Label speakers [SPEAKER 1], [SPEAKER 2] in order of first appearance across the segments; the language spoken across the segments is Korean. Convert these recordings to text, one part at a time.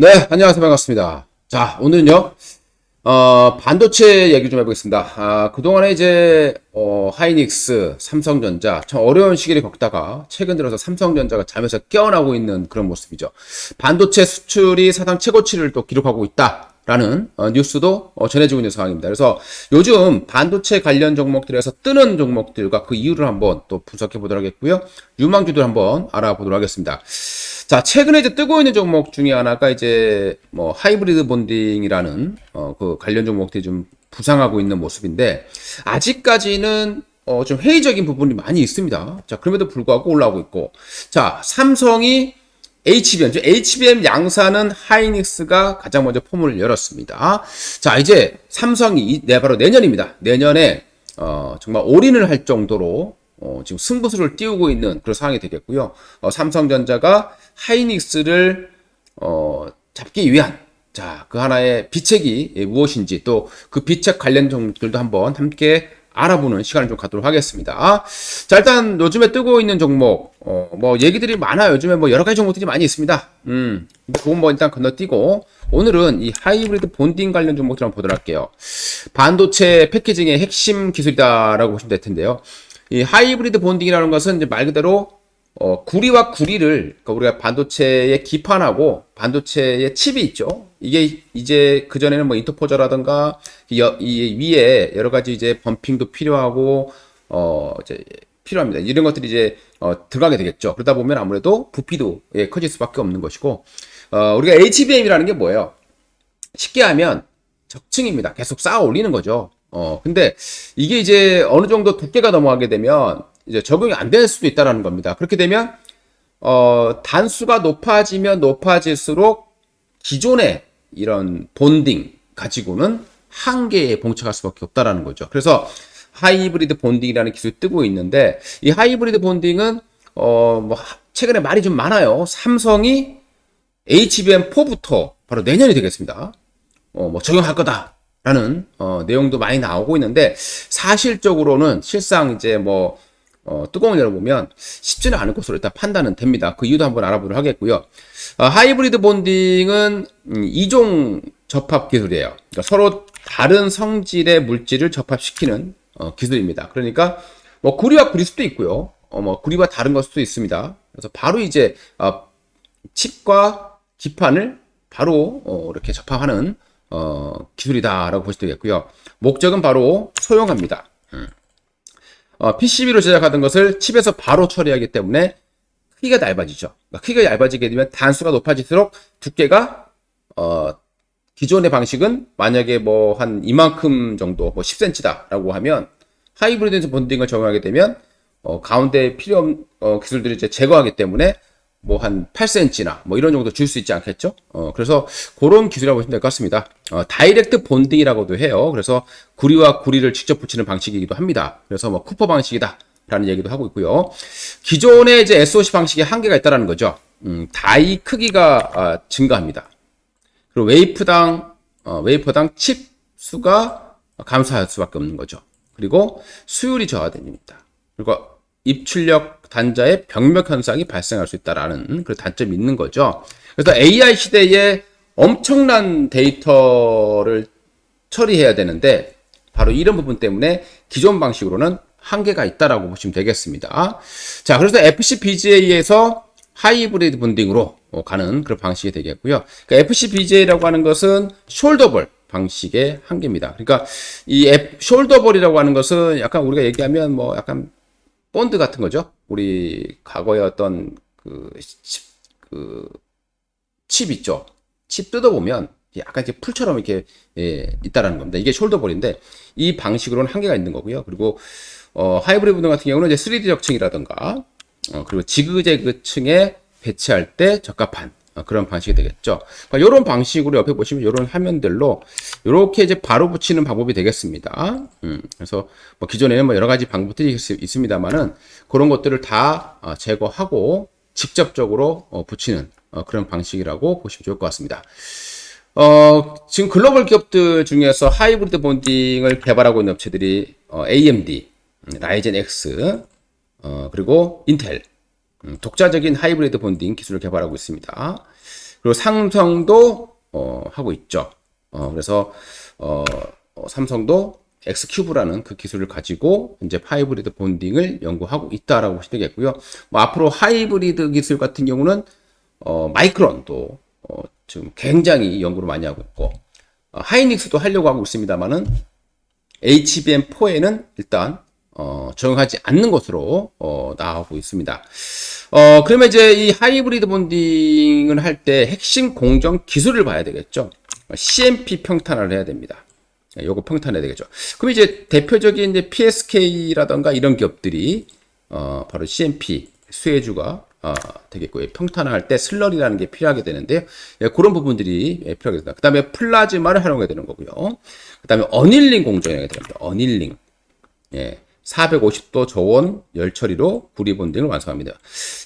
[SPEAKER 1] 네, 안녕하세요. 반갑습니다. 자, 오늘은요, 반도체 얘기 좀 해보겠습니다. 그동안에 이제, 하이닉스, 삼성전자, 참 어려운 시기를 겪다가 최근 들어서 삼성전자가 잠에서 깨어나고 있는 그런 모습이죠. 반도체 수출이 사상 최고치를 또 기록하고 있다라는 뉴스도 전해지고 있는 상황입니다. 그래서 요즘 반도체 관련 종목들에서 뜨는 종목들과 그 이유를 한번 또 분석해 보도록 하겠고요. 유망주들 한번 알아보도록 하겠습니다. 자, 최근에 이제 뜨고 있는 종목 중에 하나가 이제 뭐 하이브리드 본딩이라는 그 관련 종목들이 좀 부상하고 있는 모습인데 아직까지는 좀 회의적인 부분이 많이 있습니다. 자, 그럼에도 불구하고 올라오고 있고. 자, 삼성이 HBM 양산은 하이닉스가 가장 먼저 포문을 열었습니다. 자, 이제 삼성이 바로 내년입니다. 내년에 정말 올인을 할 정도로 지금 승부수를 띄우고 있는 그런 상황이 되겠고요. 삼성전자가 하이닉스를 잡기 위한 그 하나의 비책이 무엇인지 또 그 비책 관련 종목들도 한번 함께 알아보는 시간을 좀 갖도록 하겠습니다. 자, 일단 요즘에 뜨고 있는 종목 뭐 얘기들이 많아요. 요즘에 뭐 여러 가지 종목들이 많이 있습니다. 근데 그건 뭐 일단 건너뛰고 오늘은 이 하이브리드 본딩 관련 종목들 한번 보도록 할게요. 반도체 패키징의 핵심 기술이다라고 보시면 될 텐데요. 이 하이브리드 본딩이라는 것은 이제 말 그대로 구리와 구리를, 그러니까 우리가 반도체의 기판하고 반도체의 칩이 있죠. 이게 이제 그전에는 뭐 인터포저라든가 이 위에 여러 가지 이제 범핑도 필요하고 이제 필요합니다. 이런 것들이 이제 들어가게 되겠죠. 그러다 보면 아무래도 부피도 커질 수밖에 없는 것이고 우리가 HBM이라는 게 뭐예요? 쉽게 하면 적층입니다. 계속 쌓아 올리는 거죠. 근데 이게 이제 어느 정도 두께가 넘어가게 되면 이제 적용이 안 될 수도 있다라는 겁니다. 그렇게 되면, 단수가 높아지면 높아질수록 기존의 이런 본딩 가지고는 한계에 봉착할 수밖에 없다라는 거죠. 그래서 하이브리드 본딩이라는 기술이 뜨고 있는데, 이 하이브리드 본딩은, 뭐, 최근에 말이 좀 많아요. 삼성이 HBM4부터 바로 내년이 되겠습니다. 뭐 적용할 거다라는 내용도 많이 나오고 있는데 사실적으로는 실상 이제 뭐 뚜껑을 열어보면 쉽지는 않을 것으로 일단 판단은 됩니다. 그 이유도 한번 알아보도록 하겠고요. 하이브리드 본딩은 이종 접합 기술이에요. 그러니까 서로 다른 성질의 물질을 접합시키는 기술입니다. 그러니까 뭐 구리와 구릴 수도 있고요. 뭐 구리와 다른 걸 수도 있습니다. 그래서 바로 이제 칩과 기판을 바로 이렇게 접합하는 기술이다라고 보시면 되겠고요. 목적은 바로 소형화입니다. PCB로 제작하던 것을 칩에서 바로 처리하기 때문에 크기가 얇아지죠. 그러니까 크기가 얇아지게 되면 단수가 높아질수록 두께가 기존의 방식은 만약에 뭐 한 이만큼 정도 뭐 10cm다라고 하면 하이브리드 본딩을 적용하게 되면 가운데 필요 기술들을 이제 제거하기 때문에 뭐 한 8cm나 뭐 이런 정도 줄 수 있지 않겠죠? 그래서 그런 기술이라고 보시면 될 것 같습니다. 다이렉트 본딩이라고도 해요. 그래서 구리와 구리를 직접 붙이는 방식이기도 합니다. 그래서 뭐 쿠퍼 방식이다 라는 얘기도 하고 있고요. 기존의 이제 SOC 방식에 한계가 있다라는 거죠. 다이 크기가 증가합니다. 그리고 웨이퍼당 칩 수가 감소할 수밖에 없는 거죠. 그리고 수율이 저하됩니다. 그리고 입출력 단자의 병력 현상이 발생할 수 있다라는 그런 단점이 있는 거죠. 그래서 AI 시대에 엄청난 데이터를 처리해야 되는데 바로 이런 부분 때문에 기존 방식으로는 한계가 있다라고 보시면 되겠습니다. 자, 그래서 FCBGA에서 하이브리드 본딩으로 가는 그런 방식이 되겠고요. 그러니까 FCBGA라고 하는 것은 숄더볼 방식의 한계입니다. 그러니까 이 숄더볼이라고 하는 것은 약간 우리가 얘기하면 뭐 약간 본드 같은 거죠. 우리 과거에 어떤 칩 있죠. 칩 뜯어보면 약간 이렇게 풀처럼 이렇게 있다라는 겁니다. 이게 숄더볼인데 이 방식으로는 한계가 있는 거고요. 그리고 하이브리드 본딩 같은 경우는 이제 3D 적층이라든가 그리고 지그재그층에 배치할 때 적합한 그런 방식이 되겠죠. 그러니까 이런 방식으로 옆에 보시면 이런 화면들로 이렇게 이제 바로 붙이는 방법이 되겠습니다. 그래서 뭐 기존에는 뭐 여러 가지 방법들이 있습니다만은 그런 것들을 다 제거하고 직접적으로 붙이는 그런 방식이라고 보시면 좋을 것 같습니다. 지금 글로벌 기업들 중에서 하이브리드 본딩을 개발하고 있는 업체들이 AMD, 라이젠 X, 그리고 인텔, 독자적인 하이브리드 본딩 기술을 개발하고 있습니다. 그리고 삼성도 하고 있죠. 그래서 삼성도 X큐브라는 그 기술을 가지고 이제 하이브리드 본딩을 연구하고 있다라고 보시면 되겠고요. 뭐 앞으로 하이브리드 기술 같은 경우는 마이크론도 지금 굉장히 연구를 많이 하고 있고 하이닉스도 하려고 하고 있습니다만은 HBM4에는 일단 적용하지 않는 것으로 나오고 있습니다. 그러면 이제 이 하이브리드 본딩을 할 때 핵심 공정 기술을 봐야 되겠죠. CMP 평탄화를 해야 됩니다. 요거 평탄해야 되겠죠. 그럼 이제 대표적인 이제 PSK라던가 이런 기업들이 바로 CMP 수혜주가 되겠고요. 평탄화할 때 슬러리라는 게 필요하게 되는데요. 예, 그런 부분들이 필요하게 됩니다. 그 다음에 플라즈마를 활용해야 되는 거고요. 그 다음에 어닐링 공정이 됩니다. 어닐링. 예. 450도 저온 열 처리로 구리 본딩을 완성합니다.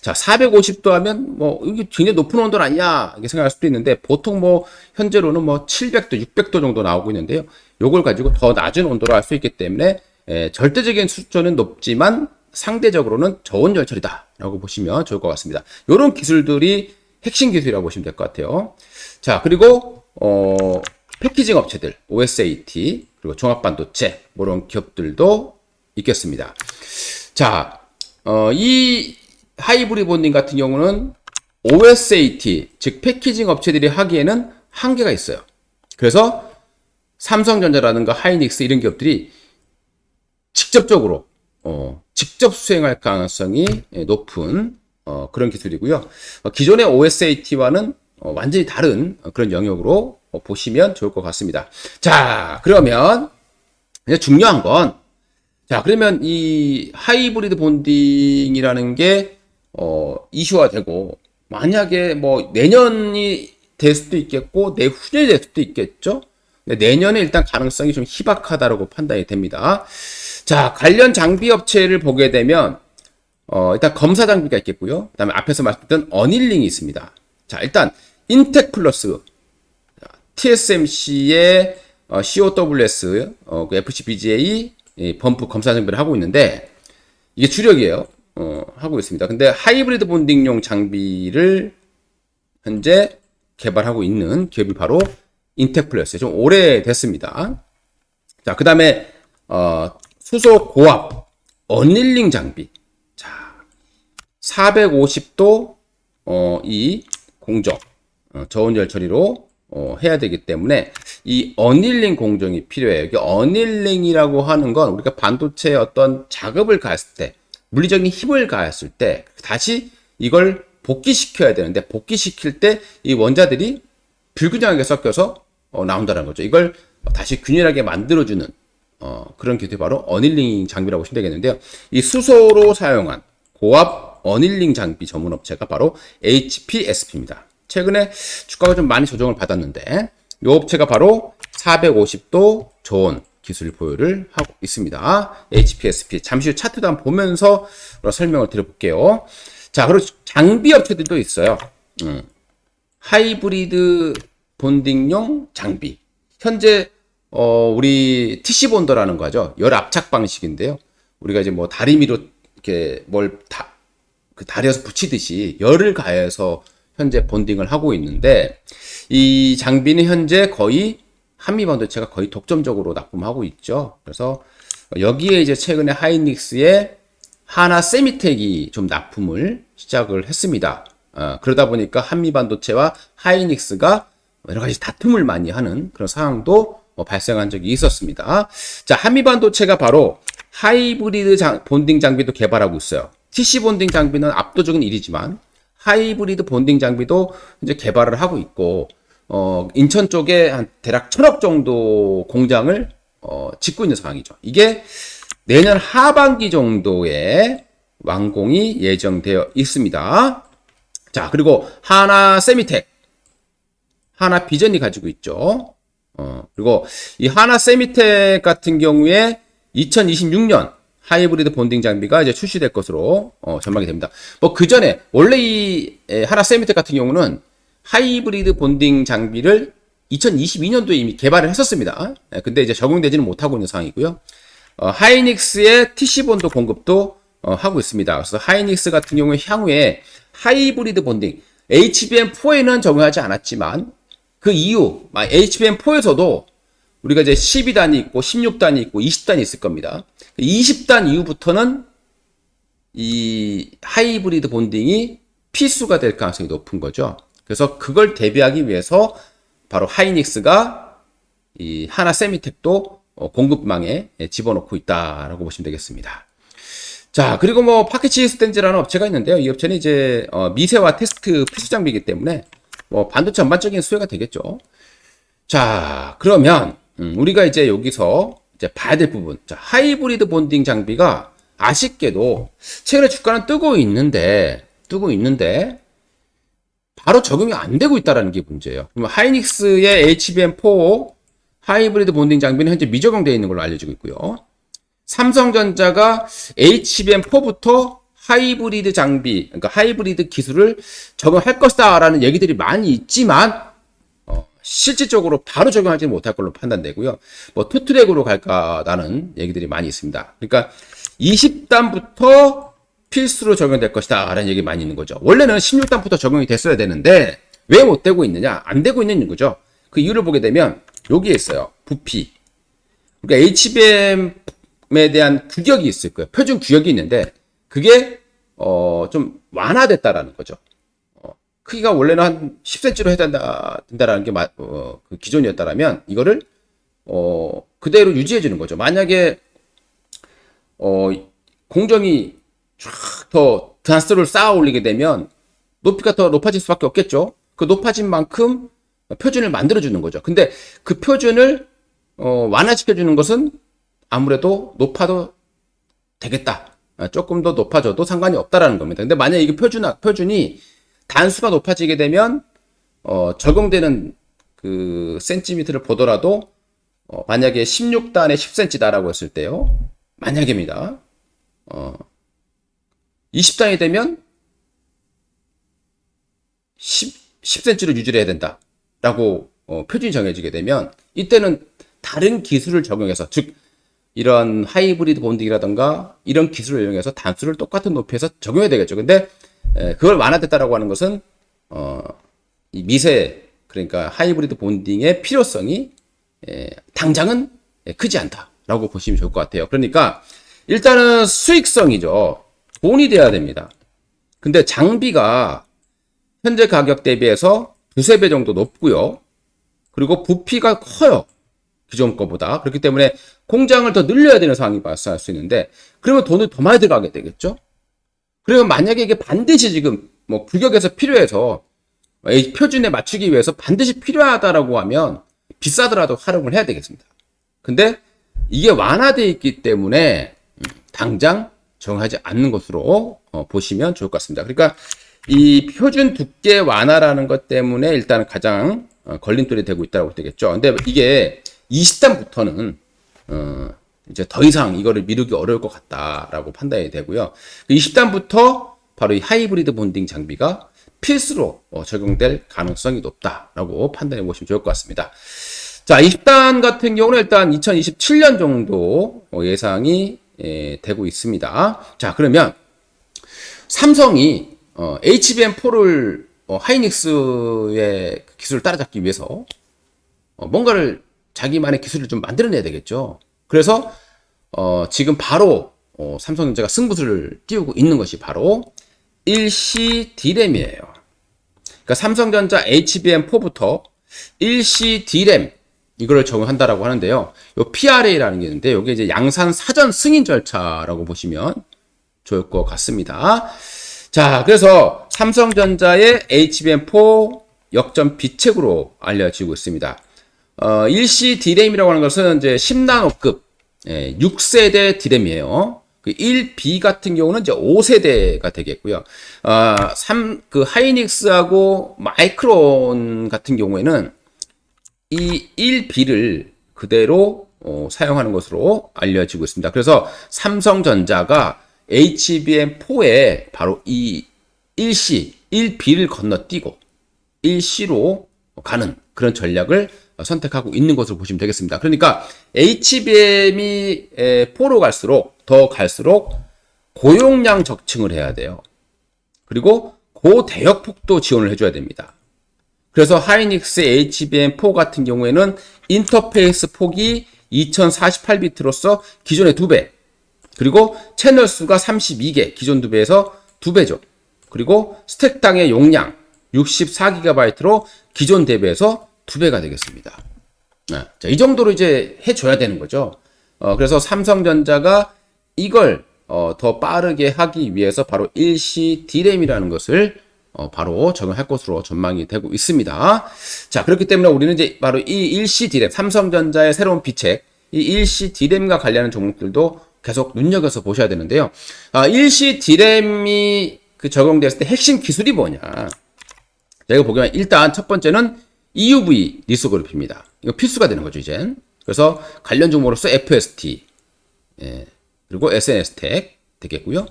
[SPEAKER 1] 자, 450도 하면 뭐 이게 굉장히 높은 온도 아니야 이렇게 생각할 수도 있는데 보통 뭐 현재로는 뭐 700도, 600도 정도 나오고 있는데요. 요걸 가지고 더 낮은 온도로 할 수 있기 때문에 절대적인 수준은 높지만 상대적으로는 저온 열 처리다라고 보시면 좋을 것 같습니다. 이런 기술들이 핵심 기술이라고 보시면 될 것 같아요. 자, 그리고 패키징 업체들, OSAT 그리고 종합반도체 뭐 이런 기업들도 있겠습니다. 자, 이 하이브리드 본딩 같은 경우는 OSAT, 즉 패키징 업체들이 하기에는 한계가 있어요. 그래서 삼성전자라든가 하이닉스 이런 기업들이 직접적으로 직접 수행할 가능성이 높은 그런 기술이고요. 기존의 OSAT와는 완전히 다른 그런 영역으로 보시면 좋을 것 같습니다. 자, 그러면 이제 중요한 건 자, 그러면 이 하이브리드 본딩이라는 게 이슈화 되고 만약에 뭐 내년이 될 수도 있겠고 내후년이 될 수도 있겠죠. 내년에 일단 가능성이 좀 희박하다라고 판단이 됩니다. 자, 관련 장비 업체를 보게 되면 일단 검사 장비가 있겠고요. 그다음에 앞에서 말씀드렸던 어닐링이 있습니다. 자, 일단 인텍 플러스 TSMC의 COWS, FCBGA 범프 검사 장비를 하고 있는데 이게 주력이에요. 하고 있습니다. 근데 하이브리드 본딩용 장비를 현재 개발하고 있는 기업이 바로 인텍 플러스. 좀 오래됐습니다. 자, 그 다음에 수소 고압 어닐링 장비. 자, 450도 이 공정 저온열 처리로 해야 되기 때문에 이 어닐링 공정이 필요해요. 이게 어닐링이라고 하는 건 우리가 반도체에 어떤 작업을 가했을 때, 물리적인 힘을 가했을 때 다시 이걸 복귀시켜야 되는데 복귀시킬 때 이 원자들이 불균형하게 섞여서 나온다는 거죠. 이걸 다시 균일하게 만들어주는 그런 기술이 바로 어닐링 장비라고 보시면 되겠는데요. 이 수소로 사용한 고압 어닐링 장비 전문 업체가 바로 HPSP입니다. 최근에 주가가 좀 많이 조정을 받았는데 이 업체가 바로 450도 저온 기술 보유를 하고 있습니다. HPSP. 잠시 후 차트도 한번 보면서 설명을 드려볼게요. 자, 그리고 장비 업체들도 있어요. 하이브리드 본딩용 장비. 현재 우리 TC 본더라는 거죠. 열 압착 방식인데요. 우리가 이제 뭐 다리미로 이렇게 그 다리에서 붙이듯이 열을 가해서 현재 본딩을 하고 있는데 이 장비는 현재 거의 한미반도체가 거의 독점적으로 납품하고 있죠. 그래서 여기에 이제 최근에 하이닉스의 하나 세미텍이 좀 납품을 시작을 했습니다. 그러다 보니까 한미반도체와 하이닉스가 여러 가지 다툼을 많이 하는 그런 상황도 발생한 적이 있었습니다. 자, 한미반도체가 바로 하이브리드 본딩 장비도 개발하고 있어요. TC 본딩 장비는 압도적인 일이지만 하이브리드 본딩 장비도 이제 개발을 하고 있고 인천 쪽에 한 대략 1,000억 정도 공장을 짓고 있는 상황이죠. 이게 내년 하반기 정도에 완공이 예정되어 있습니다. 자, 그리고 하나 세미텍, 하나 비전이 가지고 있죠. 그리고 이 하나 세미텍 같은 경우에 2026년 하이브리드 본딩 장비가 이제 출시될 것으로 전망이 됩니다. 뭐 그 전에 원래 이 하나 세미텍 같은 경우는 하이브리드 본딩 장비를 2022년도에 이미 개발을 했었습니다. 근데 이제 적용되지는 못하고 있는 상황이고요. 하이닉스의 TC 본드 공급도 하고 있습니다. 그래서 하이닉스 같은 경우에 향후에 하이브리드 본딩 HBM4에는 적용하지 않았지만 그 이후 HBM4에서도 우리가 이제 12단이 있고 16단이 있고 20단이 있을 겁니다. 20단 이후부터는 이 하이브리드 본딩이 필수가 될 가능성이 높은 거죠. 그래서 그걸 대비하기 위해서 바로 하이닉스가 이 하나 세미텍도 공급망에 집어넣고 있다라고 보시면 되겠습니다. 자, 그리고 뭐 파키치 스탠즈라는 업체가 있는데요. 이 업체는 이제 미세화 테스트 필수 장비이기 때문에 뭐 반도체 전반적인 수혜가 되겠죠. 자, 그러면 우리가 이제 여기서 이제 봐야 될 부분. 자, 하이브리드 본딩 장비가 아쉽게도 최근에 주가는 뜨고 있는데 바로 적용이 안 되고 있다는 게 문제예요. 그러면 하이닉스의 HBM4 하이브리드 본딩 장비는 현재 미적용되어 있는 걸로 알려지고 있고요. 삼성전자가 HBM4부터 하이브리드 장비, 그러니까 하이브리드 기술을 적용할 것이다라는 얘기들이 많이 있지만 실질적으로 바로 적용하지 못할 걸로 판단되고요. 뭐 투트랙으로 갈까라는 얘기들이 많이 있습니다. 그러니까 20단부터 필수로 적용될 것이다 라는 얘기 많이 있는 거죠. 원래는 16단부터 적용이 됐어야 되는데 왜 못 되고 있느냐? 안 되고 있는 거죠. 그 이유를 보게 되면 여기에 있어요. 부피. 그러니까 HBM에 대한 규격이 있을 거예요. 표준 규격이 있는데 그게 좀 완화됐다라는 거죠. 크기가 원래는 한 10cm로 해야 된다라는 게 그 기존이었다라면 이거를 그대로 유지해 주는 거죠. 만약에 공정이 쫙 더 단수를 쌓아 올리게 되면 높이가 더 높아질 수밖에 없겠죠. 그 높아진 만큼 표준을 만들어 주는 거죠. 근데 그 표준을 완화시켜 주는 것은 아무래도 높아도 되겠다. 조금 더 높아져도 상관이 없다라는 겁니다. 근데 만약에 이게 표준이 단수가 높아지게 되면 적용되는 그 센티미터를 보더라도 만약에 16단에 10cm다라고 했을 때요. 만약입니다. 20단이 되면 10cm로 유지를 해야 된다라고 표준이 정해지게 되면 이때는 다른 기술을 적용해서 즉 이런 하이브리드 본딩이라던가 이런 기술을 이용해서 단수를 똑같은 높이에서 적용해야 되겠죠. 근데 그걸 완화됐다라고 하는 것은 이 미세 그러니까 하이브리드 본딩의 필요성이 당장은 크지 않다라고 보시면 좋을 것 같아요. 그러니까 일단은 수익성이죠. 돈이 돼야 됩니다. 근데 장비가 현재 가격 대비해서 두세 배 정도 높고요. 그리고 부피가 커요. 기존 거보다. 그렇기 때문에 공장을 더 늘려야 되는 상황이 발생할 수 있는데 그러면 돈을 더 많이 들어가게 되겠죠. 그러면 만약에 이게 반드시 지금 뭐 규격에서 필요해서 이 표준에 맞추기 위해서 반드시 필요하다라고 하면 비싸더라도 활용을 해야 되겠습니다. 근데 이게 완화되어 있기 때문에 당장 적용하지 않는 것으로 보시면 좋을 것 같습니다. 그러니까 이 표준 두께 완화라는 것 때문에 일단 가장 걸림돌이 되고 있다고 볼 되겠죠. 근데 이게 20단부터는 이제 더 이상 이거를 미루기 어려울 것 같다라고 판단이 되고요. 20단부터 바로 이 하이브리드 본딩 장비가 필수로 적용될 가능성이 높다라고 판단해 보시면 좋을 것 같습니다. 자, 20단 같은 경우는 일단 2027년 정도 예상이 되고 있습니다. 자, 그러면 삼성이 HBM4를 하이닉스의 기술을 따라잡기 위해서 뭔가를 자기만의 기술을 좀 만들어내야 되겠죠. 그래서 지금 바로 삼성전자가 승부수를 띄우고 있는 것이 바로 일시 D램이에요. 그러니까 삼성전자 HBM4부터 일시 D램 이거를 적용한다라고 하는데요. 요 PRA라는 게 있는데 이게 이제 양산 사전 승인 절차라고 보시면 좋을 것 같습니다. 자, 그래서 삼성전자의 HBM4 역전 비책으로 알려지고 있습니다. 일시 D램이라고 하는 것은 이제 10나노급 6세대 D램이에요. 그 1B 같은 경우는 이제 5세대가 되겠고요. 그 하이닉스하고 마이크론 같은 경우에는 이 1B를 그대로 사용하는 것으로 알려지고 있습니다. 그래서 삼성전자가 HBM4에 바로 이 1C, 1B를 건너뛰고 1C로 가는 그런 전략을 선택하고 있는 것으로 보시면 되겠습니다. 그러니까 HBM이 4로 갈수록 고용량 적층을 해야 돼요. 그리고 고대역폭도 지원을 해줘야 됩니다. 그래서 하이닉스 HBM4 같은 경우에는 인터페이스 폭이 2048비트로서 기존의 2배, 그리고 채널 수가 32개, 기존 2배에서 2배죠. 그리고 스택당의 용량 64GB로 기존 대비해서 2배가 되겠습니다. 자, 이 정도로 이제 해줘야 되는 거죠. 그래서 삼성전자가 이걸 더 빠르게 하기 위해서 바로 일시 D램이라는 것을 바로 적용할 것으로 전망이 되고 있습니다. 자, 그렇기 때문에 우리는 이제 바로 이 일시 D램, 삼성전자의 새로운 비책, 이 일시 D램과 관련한 종목들도 계속 눈여겨서 보셔야 되는데요. 일시 D램이 적용됐을 때 핵심 기술이 뭐냐? 제가 보기엔 일단 첫 번째는 EUV 리소그래피입니다. 이거 필수가 되는 거죠, 이젠. 그래서 관련 종목으로서 FST, 예, 그리고 SNS텍 되겠고요.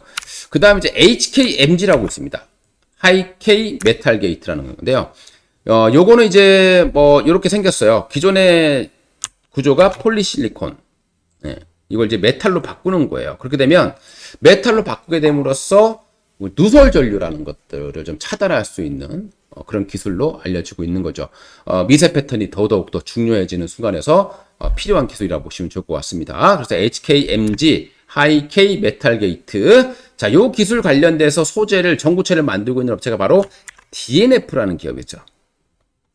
[SPEAKER 1] 그 다음에 이제 HKMG라고 있습니다. 하이K 메탈 게이트라는 건데요. 요거는 이제 뭐 이렇게 생겼어요. 기존의 구조가 폴리실리콘, 예, 이걸 이제 메탈로 바꾸는 거예요. 그렇게 되면 메탈로 바꾸게 됨으로써 누설 전류라는 것들을 좀 차단할 수 있는 그런 기술로 알려지고 있는 거죠. 미세 패턴이 더더욱 더 중요해지는 순간에서 필요한 기술이라고 보시면 좋을 것 같습니다. 그래서 HKMG, 하이K 메탈 게이트. 자, 요 기술 관련돼서 소재를, 전구체를 만들고 있는 업체가 바로 DNF라는 기업이죠.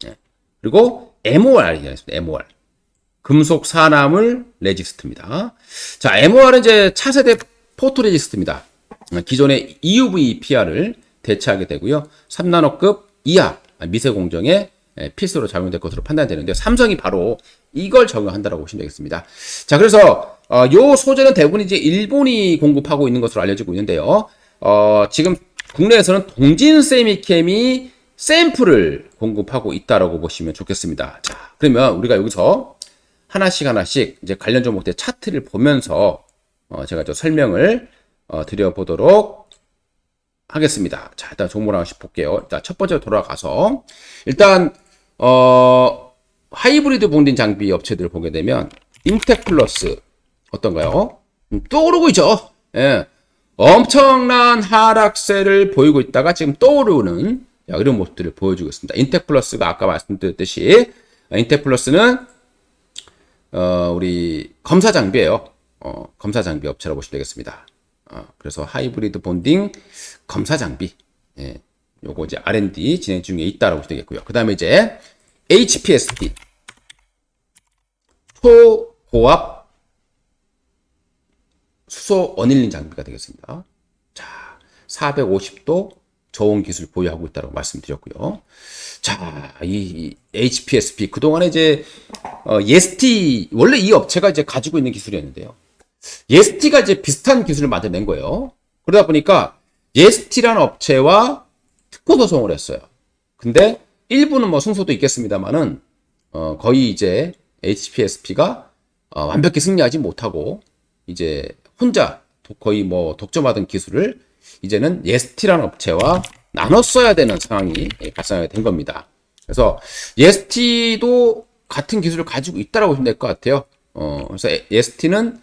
[SPEAKER 1] 네. 그리고 MOR이라고 있습니다. MOR. 금속 산화물 레지스트입니다. 자, MOR은 이제 차세대 포토 레지스트입니다. 기존의 EUV PR을 대체하게 되고요. 3나노급 이하 미세 공정에 필수로 작용될 것으로 판단되는데, 삼성이 바로 이걸 적용한다라고 보시면 되겠습니다. 자, 그래서 요 소재는 대부분 이제 일본이 공급하고 있는 것으로 알려지고 있는데요. 지금 국내에서는 동진 세미캠이 샘플을 공급하고 있다라고 보시면 좋겠습니다. 자, 그러면 우리가 여기서 하나씩 이제 관련 종목들 차트를 보면서 제가 좀 설명을 드려보도록 하겠습니다. 자, 일단 종목을 하나씩 볼게요. 일단 첫 번째로 돌아가서 일단 하이브리드 본딩 장비 업체들을 보게 되면 인텍플러스 어떤가요? 또 오르고 있죠. 예. 엄청난 하락세를 보이고 있다가 지금 떠오르는 이런 모습들을 보여주고 있습니다. 인텍플러스가 아까 말씀드렸듯이 인텍플러스는 우리 검사 장비예요. 검사 장비 업체라고 보시면 되겠습니다. 그래서 하이브리드 본딩 검사 장비, 예, 요거 이제 R&D 진행 중에 있다라고 보시면 되겠고요. 그 다음에 이제 HPSP 초고압 수소 어닐린 장비가 되겠습니다. 자, 450도 저온 기술 보유하고 있다고 말씀드렸고요. 자, 이 HPSP 그동안에 이제 예스티, 원래 이 업체가 이제 가지고 있는 기술이었는데요. 예스티가 이제 비슷한 기술을 만들어낸 거예요. 그러다 보니까 예스티라는 업체와 특허 소송을 했어요. 근데 일부는 뭐 승소도 있겠습니다만은 거의 이제 HPSP가 완벽히 승리하지 못하고 이제 혼자 거의 뭐 독점하던 기술을 이제는 예스티라는 업체와 나눠 써야 되는 상황이 발생하게 된 겁니다. 그래서 예스티도 같은 기술을 가지고 있다라고 보시면 될 것 같아요. 그래서 예스티는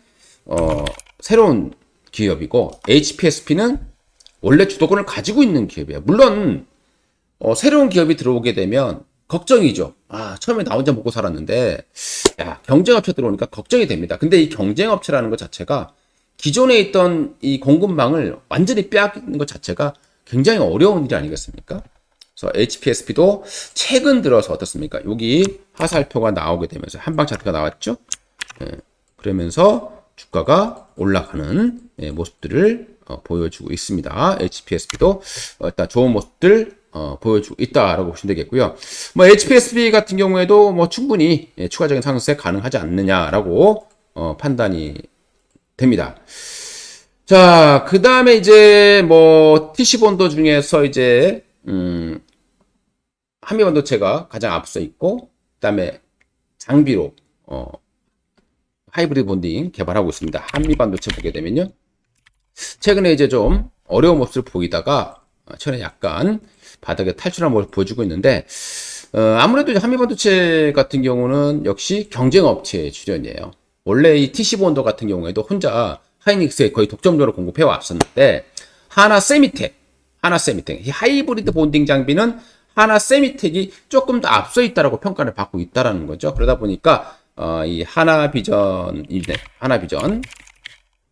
[SPEAKER 1] 새로운 기업이고 HPSP는 원래 주도권을 가지고 있는 기업이에요. 물론 새로운 기업이 들어오게 되면 걱정이죠. 처음에 나 혼자 먹고 살았는데 야, 경쟁업체 들어오니까 걱정이 됩니다. 근데 이 경쟁업체라는 것 자체가 기존에 있던 이 공급망을 완전히 빼앗기는 것 자체가 굉장히 어려운 일이 아니겠습니까? 그래서 HPSP도 최근 들어서 어떻습니까? 여기 화살표가 나오게 되면서 한방 차트가 나왔죠? 그러면서 주가가 올라가는 모습들을 보여주고 있습니다. HPSP도 일단 좋은 모습들 보여주고 있다라고 보시면 되겠고요. 뭐 HPSP 같은 경우에도 뭐 충분히 추가적인 상승세 가능하지 않느냐라고 판단이 됩니다. 자, 그 다음에 이제 뭐 TC본도 중에서 이제 한미반도체가 가장 앞서 있고, 그 다음에 장비로 하이브리드 본딩 개발하고 있습니다. 한미반도체 보게 되면요, 최근에 이제 좀 어려운 모습을 보이다가 최근에 약간 바닥에 탈출한 모습을 보여주고 있는데, 아무래도 이제 한미반도체 같은 경우는 역시 경쟁업체의 출연이에요. 원래 이 TC본도 같은 경우에도 혼자 하이닉스에 거의 독점적으로 공급해 왔었는데, 하나 세미텍, 하나 세미텍. 이 하이브리드 본딩 장비는 하나 세미텍이 조금 더 앞서 있다라고 평가를 받고 있다라는 거죠. 그러다 보니까 이 하나비전,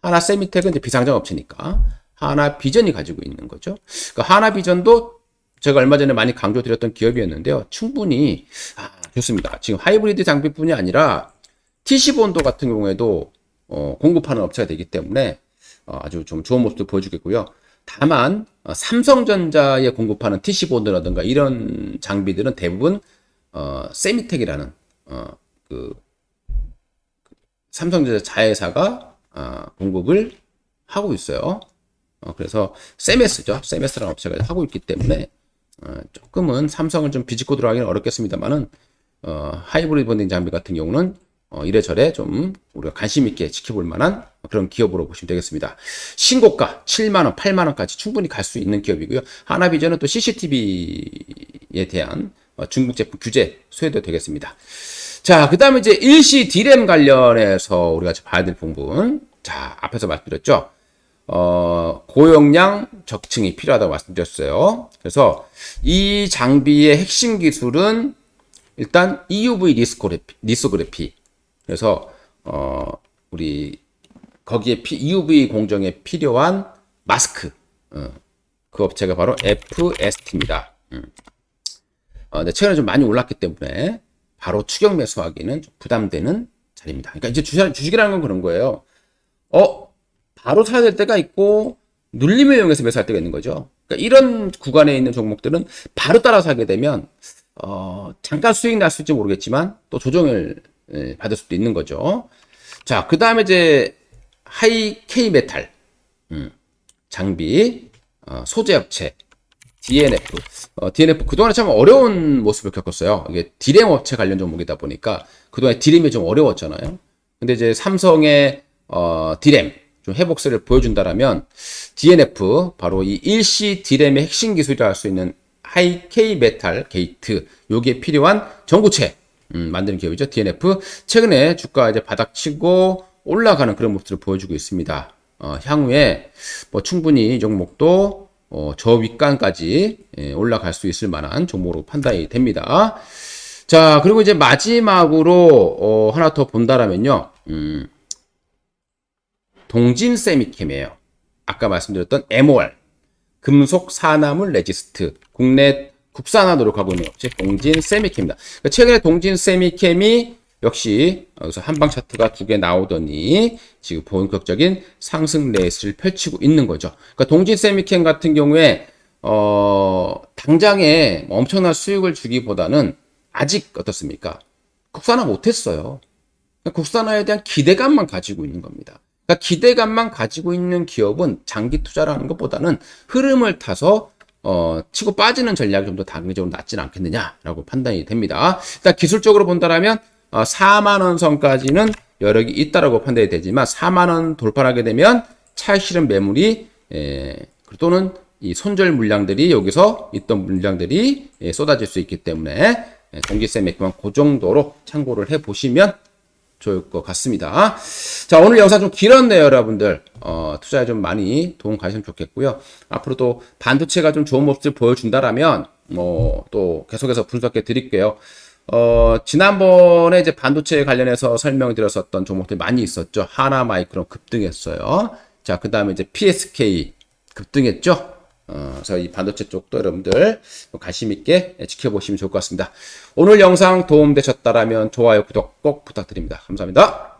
[SPEAKER 1] 하나 세미텍은 이제 비상장 업체니까 하나비전이 가지고 있는 거죠. 그러니까 하나비전도 제가 얼마 전에 많이 강조드렸던 기업이었는데요. 충분히 좋습니다. 지금 하이브리드 장비뿐이 아니라 TC본도 같은 경우에도 공급하는 업체가 되기 때문에 아주 좀 좋은 모습도 보여주겠고요. 다만 삼성전자에 공급하는 TC본드라든가 이런 장비들은 대부분 세미텍이라는 그 삼성전자 자회사가 공급을 하고 있어요. 그래서 세메스죠. 세메스라는 업체가 하고 있기 때문에 조금은 삼성을 좀 비집고 들어가기는 어렵겠습니다만은 하이브리드 본딩 장비 같은 경우는 이래저래 좀 우리가 관심 있게 지켜볼 만한 그런 기업으로 보시면 되겠습니다. 신고가 7만원, 8만원까지 충분히 갈 수 있는 기업이고요. 하나비전은 또 CCTV에 대한 중국 제품 규제 소외도 되겠습니다. 자, 그 다음에 이제 일시 D램 관련해서 우리가 봐야 될 부분. 자, 앞에서 말씀드렸죠. 고용량 적층이 필요하다고 말씀드렸어요. 그래서 이 장비의 핵심 기술은 일단 EUV 리소그래피. 그래서 우리 거기에 EUV 공정에 필요한 마스크. 그 업체가 바로 FST입니다. 근데 최근에 좀 많이 올랐기 때문에 바로 추격 매수하기는 좀 부담되는 자리입니다. 그러니까 이제 주식이라는 건 그런 거예요. 바로 사야 될 때가 있고 눌림을 이용해서 매수할 때가 있는 거죠. 그러니까 이런 구간에 있는 종목들은 바로 따라 사게 되면 잠깐 수익 날 수 있을지 모르겠지만 또 조정을 받을 수도 있는 거죠. 자, 그 다음에 이제 하이 K 메탈 장비 소재 업체 DNF. DNF 그동안에 참 어려운 모습을 겪었어요. 이게 D램 업체 관련 종목이다 보니까 그동안에 D램이 좀 어려웠잖아요. 근데 이제 삼성의 D램 좀 회복세를 보여준다라면 DNF 바로 이 일시 D램의 핵심 기술이라 할 수 있는 하이 K 메탈 게이트 요게 필요한 전구체 만드는 기업이죠. DNF 최근에 주가 이제 바닥치고 올라가는 그런 모습을 보여주고 있습니다. 향후에 뭐 충분히 이 종목도 저 윗간까지 올라갈 수 있을 만한 종목으로 판단이 됩니다. 자, 그리고 이제 마지막으로 하나 더 본다라면요. 동진 세미캠이에요. 아까 말씀드렸던 MOR 금속 산화물 레지스트 국내 국산화 노력하고 있는 업체 동진 세미캠입니다. 그러니까 최근에 동진 세미캠이 역시 여기서 한방 차트가 두 개 나오더니 지금 본격적인 상승 레이스를 펼치고 있는 거죠. 그러니까 동진 세미캠 같은 경우에 당장에 엄청난 수익을 주기보다는 아직 어떻습니까? 국산화 못했어요. 그러니까 국산화에 대한 기대감만 가지고 있는 겁니다. 그러니까 기대감만 가지고 있는 기업은 장기 투자라는 것보다는 흐름을 타서 치고 빠지는 전략이 좀 더 단기적으로 낫지는 않겠느냐라고 판단이 됩니다. 일단 기술적으로 본다라면 4만원 선까지는 여력이 있다라고 판단이 되지만 4만원 돌파하게 되면 차익 실현 매물이 또는 이 손절 물량들이 여기서 있던 물량들이 쏟아질 수 있기 때문에 동기세 매크만 그 정도로 참고를 해 보시면 좋을 것 같습니다. 자, 오늘 영상 좀 길었네요, 여러분들. 투자에 좀 많이 도움 가시면 좋겠고요. 앞으로도 반도체가 좀 좋은 모습을 보여준다라면 또 계속해서 분석해 드릴게요. 지난번에 이제 반도체 관련해서 설명드렸었던 종목들이 많이 있었죠. 하나마이크론 급등했어요. 자, 그 다음에 이제 PSK 급등했죠. 그래서 이 반도체 쪽도 여러분들 관심 있게 지켜보시면 좋을 것 같습니다. 오늘 영상 도움되셨다라면 좋아요, 구독 꼭 부탁드립니다. 감사합니다.